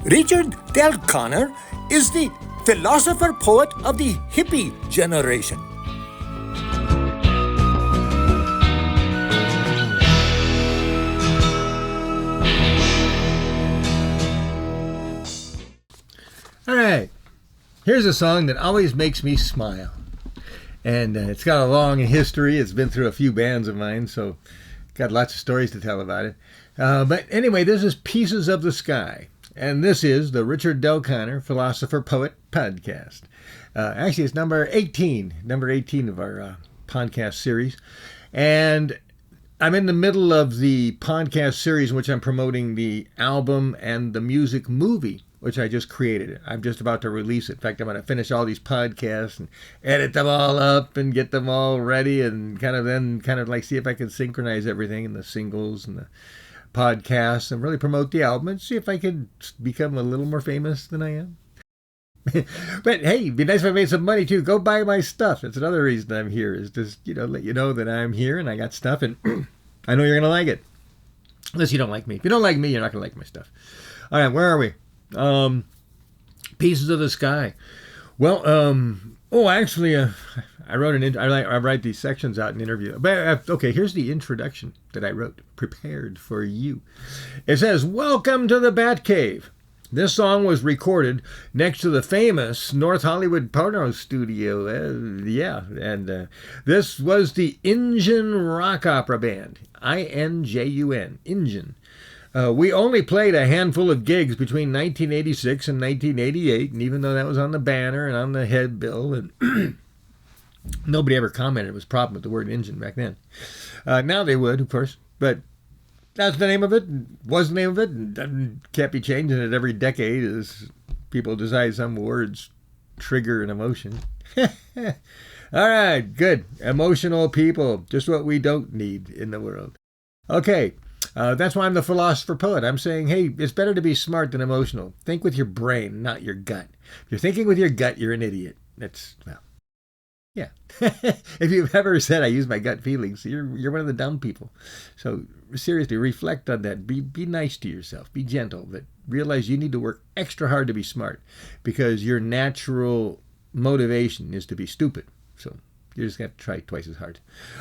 Richard Del Connor is the philosopher poet of the hippie generation. All right, here's a song that always makes me smile. And it's got a long history. It's been through a few bands of mine, so got lots of stories to tell about it. But anyway, this is Pieces of the Sky. And this is the Richard Del Connor Philosopher Poet podcast. Actually, it's number 18 of our podcast series. And I'm in the middle of the podcast series in which I'm promoting the album and the music movie, which I just created. I'm just about to release it. In fact, I'm going to finish all these podcasts and edit them all up and get them all ready and kind of like see if I can synchronize everything in the singles and the podcasts and really promote the album and see if I can become a little more famous than I am. But hey, it'd be nice if I made some money too. Go buy my stuff. That's another reason I'm here, is just, let you know that I'm here and I got stuff and I know you're going to like it. Unless you don't like me. If you don't like me, you're not going to like my stuff. All right, where are we? Pieces of the Sky. Well, actually, I wrote I write these sections out in interview. But okay, here's the introduction that I wrote, prepared for you. It says, "Welcome to the Batcave." This song was recorded next to the famous North Hollywood porno studio. This was the Injun Rock Opera Band. INJUN, Injun. We only played a handful of gigs between 1986 and 1988, and even though that was on the banner and on the headbill, and nobody ever commented it was a problem with the word Injun back then. Now they would, of course, but that's the name of it, was the name of it, and can't be changing it every decade as people decide some words trigger an emotion. All right, good. Emotional people, just what we don't need in the world. Okay. That's why I'm the philosopher poet. I'm saying, hey, it's better to be smart than emotional. Think with your brain, not your gut. If you're thinking with your gut, you're an idiot. Yeah. If you've ever said, I use my gut feelings, you're one of the dumb people. So seriously, reflect on that. Be nice to yourself. Be gentle. But realize you need to work extra hard to be smart, because your natural motivation is to be stupid. So you just got to try twice as hard.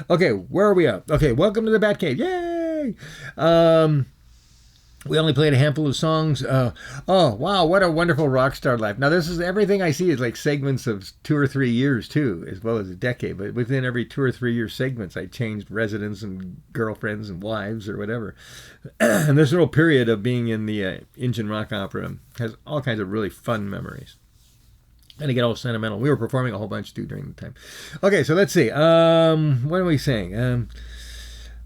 Okay, where are we at? Okay, welcome to the Batcave. Yay! We only played a handful of songs. Oh, wow, what a wonderful rock star life. Now, this is everything I see is like segments of 2 or 3 years, too, as well as a decade. But within every 2 or 3 year segments, I changed residents and girlfriends and wives or whatever. And this little period of being in the Injun Rock Opera has all kinds of really fun memories. And to get all sentimental. We were performing a whole bunch, too, during the time. Okay, so let's see. What are we saying?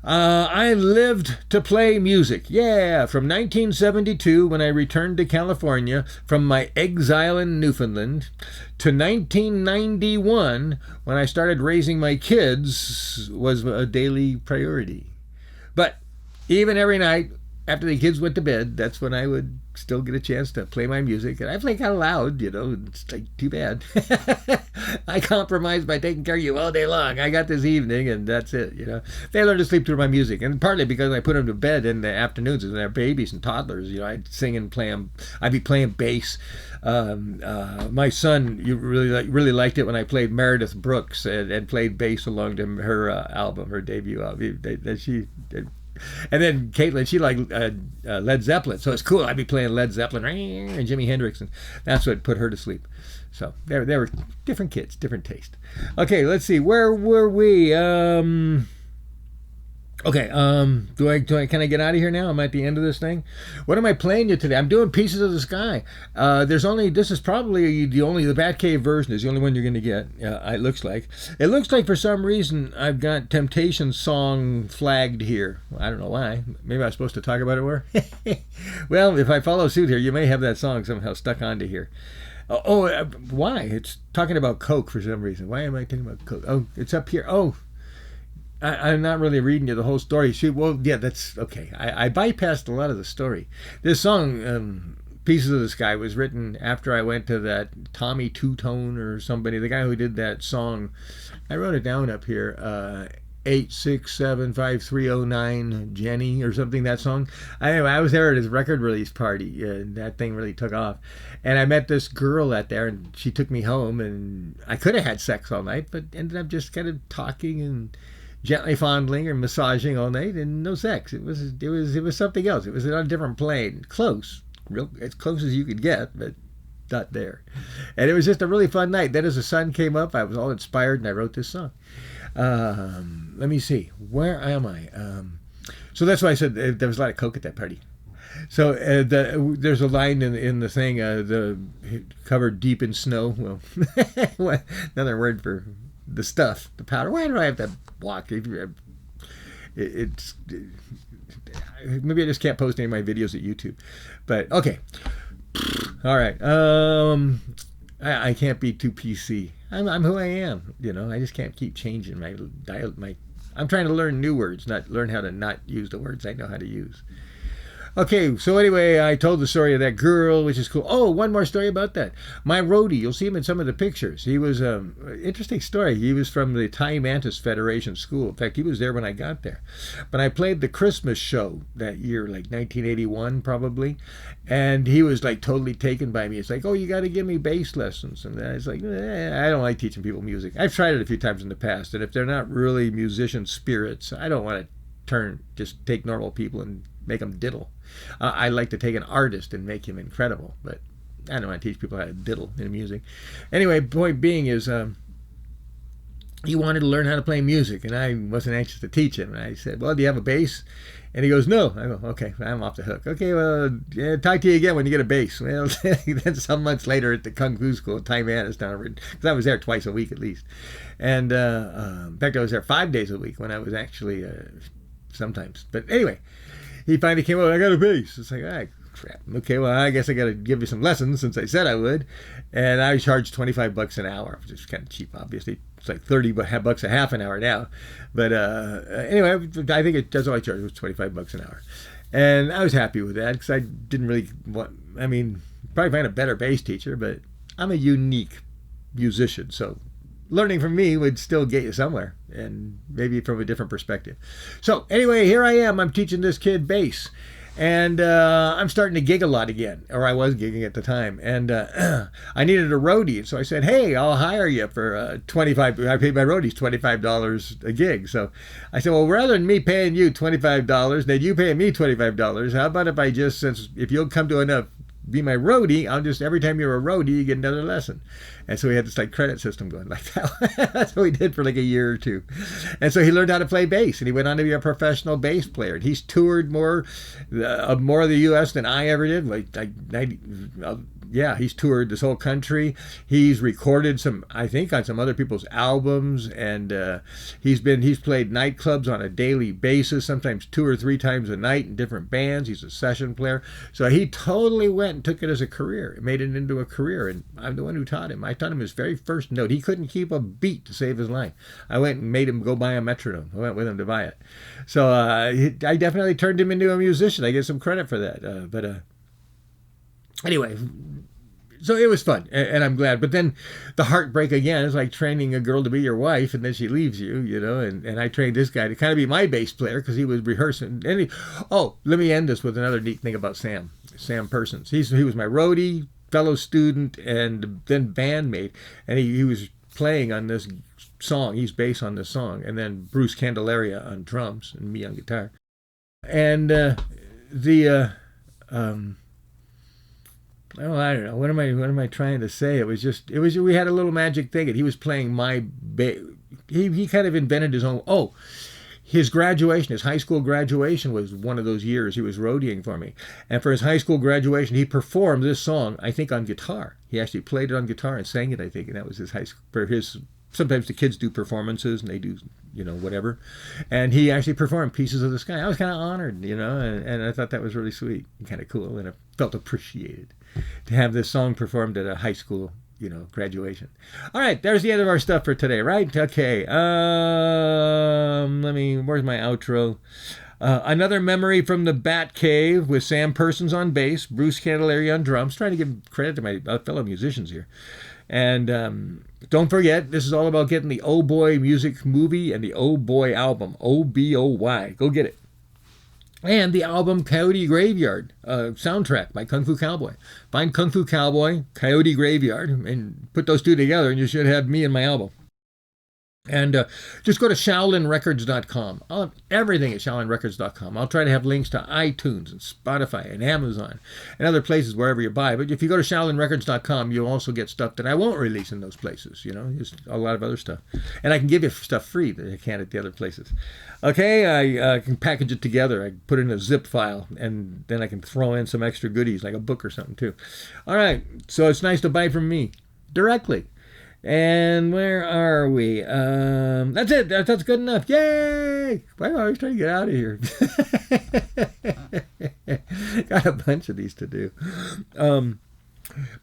I lived to play music. Yeah, from 1972, when I returned to California from my exile in Newfoundland, to 1991, when I started raising my kids, was a daily priority. But even every night, after the kids went to bed, that's when I would still get a chance to play my music. And I play kind of loud, it's like too bad. I compromise by taking care of you all day long. I got this evening and that's it, They learn to sleep through my music. And partly because I put them to bed in the afternoons when they're babies and toddlers, I'd sing and play them. I'd be playing bass. My son really liked it when I played Meredith Brooks and played bass along to her album, her debut album. And then Caitlin, she liked Led Zeppelin, so it's cool. I'd be playing Led Zeppelin and Jimi Hendrix, and that's what put her to sleep. So they were different kids, different taste. Okay, let's see. Where were we? Okay, can I get out of here now? I'm at the end of this thing. What am I playing you today? I'm doing Pieces of the Sky. This is probably the Batcave version is the only one you're going to get. It looks like for some reason I've got Temptation's song flagged here. I don't know why. Maybe I was supposed to talk about it more. Well, if I follow suit here, you may have that song somehow stuck onto here. Why? It's talking about Coke for some reason. Why am I talking about Coke? Oh, it's up here. Oh. I'm not really reading you the whole story. That's okay. I bypassed a lot of the story. This song, Pieces of the Sky, was written after I went to that Tommy Two-Tone or somebody, the guy who did that song. I wrote it down up here. 8675309 Jenny or something, that song. Anyway, I was there at his record release party, and that thing really took off. And I met this girl out there, and she took me home, and I could have had sex all night, but ended up just kind of talking and gently fondling or massaging all night, and no sex. It was something else. It was on a different plane, close, real as close as you could get, but not there. And it was just a really fun night. Then as the sun came up, I was all inspired, and I wrote this song. Let me see. Where am I? So that's why I said there was a lot of coke at that party. So there's a line in the thing, the covered deep in snow. Well, another word for the stuff, the powder. Why do I have to walk? It's maybe I just can't post any of my videos at YouTube. But okay. All right. I can't be too PC. I'm who I am. You know, I just can't keep changing my dial. I'm trying to learn new words, not learn how to not use the words I know how to use. Okay, so anyway, I told the story of that girl, which is cool. Oh, one more story about that. My roadie, you'll see him in some of the pictures. He was interesting story. He was from the Thai Mantis Federation School. In fact, he was there when I got there. But I played the Christmas show that year, like 1981 probably, and he was like totally taken by me. It's like, oh, you got to give me bass lessons. And I was like, I don't like teaching people music. I've tried it a few times in the past, and if they're not really musician spirits, I don't want to just take normal people and make them diddle. I like to take an artist and make him incredible, but I don't want to teach people how to diddle in music. Anyway, point being is he wanted to learn how to play music, and I wasn't anxious to teach him. And I said, well, do you have a bass? And he goes, no. I go, okay, I'm off the hook. Okay, well, talk to you again when you get a bass. Well, then some months later at the Kung Fu School, Thai Mantis down, because I was there twice a week at least. And in fact, I was there 5 days a week when I was actually sometimes. But anyway, he finally came over, I got a bass. It's like, ah, crap. Okay, well, I guess I got to give you some lessons since I said I would. And I charged $25 an hour, which is kind of cheap, obviously. It's like $30 a half an hour now. But anyway, I think that's all I charged was $25 an hour. And I was happy with that because I didn't really probably find a better bass teacher, but I'm a unique musician. So learning from me would still get you somewhere, and maybe from a different perspective. So anyway, here I am. I'm teaching this kid bass, and I'm starting to gig a lot again, or I was gigging at the time, and I needed a roadie. So I said, hey, I'll hire you for $25. I paid my roadies $25 a gig. So I said, well, rather than me paying you $25, then you paying me $25. How about if I just, if you'll come to enough, be my roadie, I'll just, every time you're a roadie, you get another lesson. And so we had this like credit system going like that. That's what we did for like a year or two. And so he learned how to play bass, and he went on to be a professional bass player. And he's toured more of the U.S. than I ever did. He's toured this whole country. He's recorded some, I think, on some other people's albums, and he's played nightclubs on a daily basis, sometimes 2 or 3 times a night in different bands. He's a session player. So he totally went and took it as a career. It made it into a career, and I'm the one who taught him. I taught him his very first note. He couldn't keep a beat to save his life. I went and made him go buy a metronome. I went with him to buy it. So I definitely turned him into a musician. I get some credit for that. Anyway, so it was fun, and I'm glad. But then the heartbreak again is like training a girl to be your wife, and then she leaves you, and I trained this guy to kind of be my bass player because he was rehearsing. And let me end this with another neat thing about Sam Persons. He was my roadie, fellow student, and then bandmate, and he was playing on this song. He's bass on this song, and then Bruce Candelaria on drums and me on guitar. And I don't know. What am I trying to say? It was we had a little magic thing, and he was playing my bass. He kind of invented his own. His high school graduation was one of those years he was roadieing for me. And for his high school graduation, he performed this song, I think, on guitar. He actually played it on guitar and sang it, I think, and that was his high school, for his, sometimes the kids do performances and they do, whatever. And he actually performed Pieces of the Sky. I was kind of honored, and I thought that was really sweet and kind of cool, and I felt appreciated to have this song performed at a high school graduation. All right, there's the end of our stuff for today, right? Okay. Where's my outro? Another memory from the Bat Cave with Sam Persons on bass, Bruce Candelaria on drums. Trying to give credit to my fellow musicians here. And don't forget, this is all about getting the Oboy music movie and the Oboy album, Oboy. Go get it. And the album Coyote Graveyard soundtrack by Kung Fu Cowboy. Find Kung Fu Cowboy, Coyote Graveyard, and put those two together, and you should have me and my album. And just go to ShaolinRecords.com. I'll have everything at ShaolinRecords.com. I'll try to have links to iTunes and Spotify and Amazon and other places wherever you buy. But if you go to ShaolinRecords.com, you'll also get stuff that I won't release in those places. You know, just a lot of other stuff. And I can give you stuff free that I can't at the other places. Okay, I can package it together. I put it in a zip file, and then I can throw in some extra goodies like a book or something too. All right, so it's nice to buy from me directly. And where are we? That's it. That's good enough. Yay! Why am I always trying to get out of here? Got a bunch of these to do.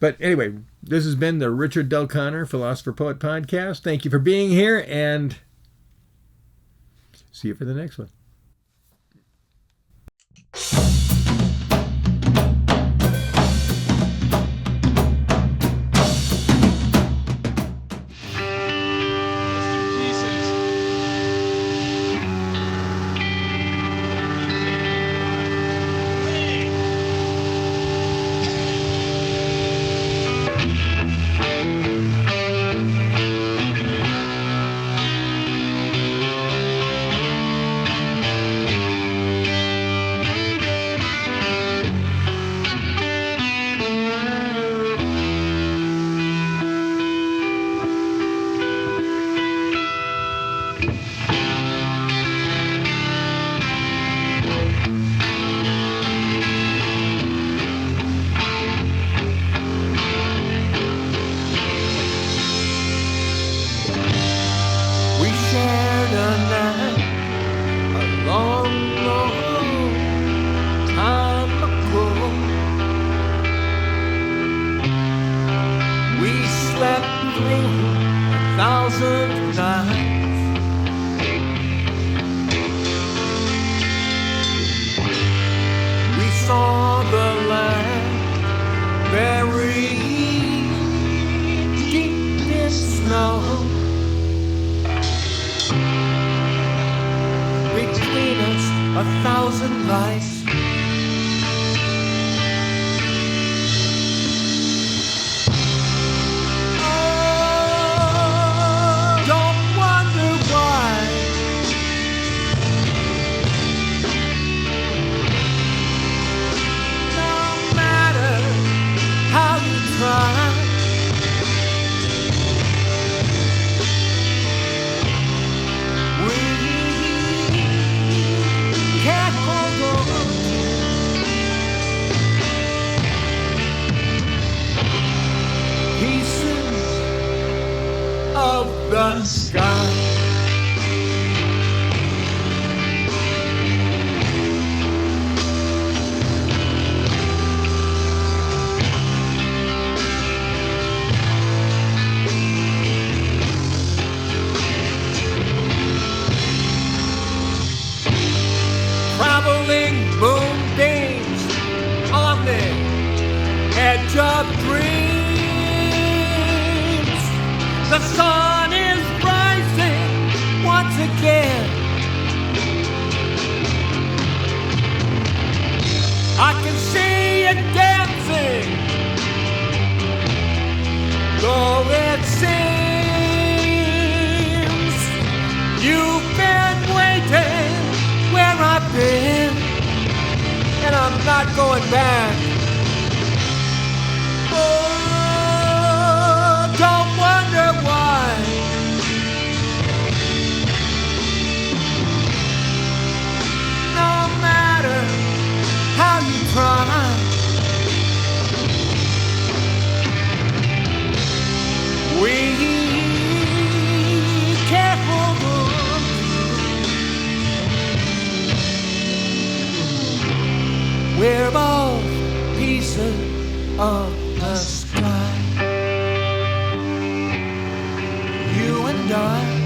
But anyway, this has been the Richard Del Connor Philosopher Poet Podcast. Thank you for being here, and see you for the next one. We're both pieces of the sky. You and I.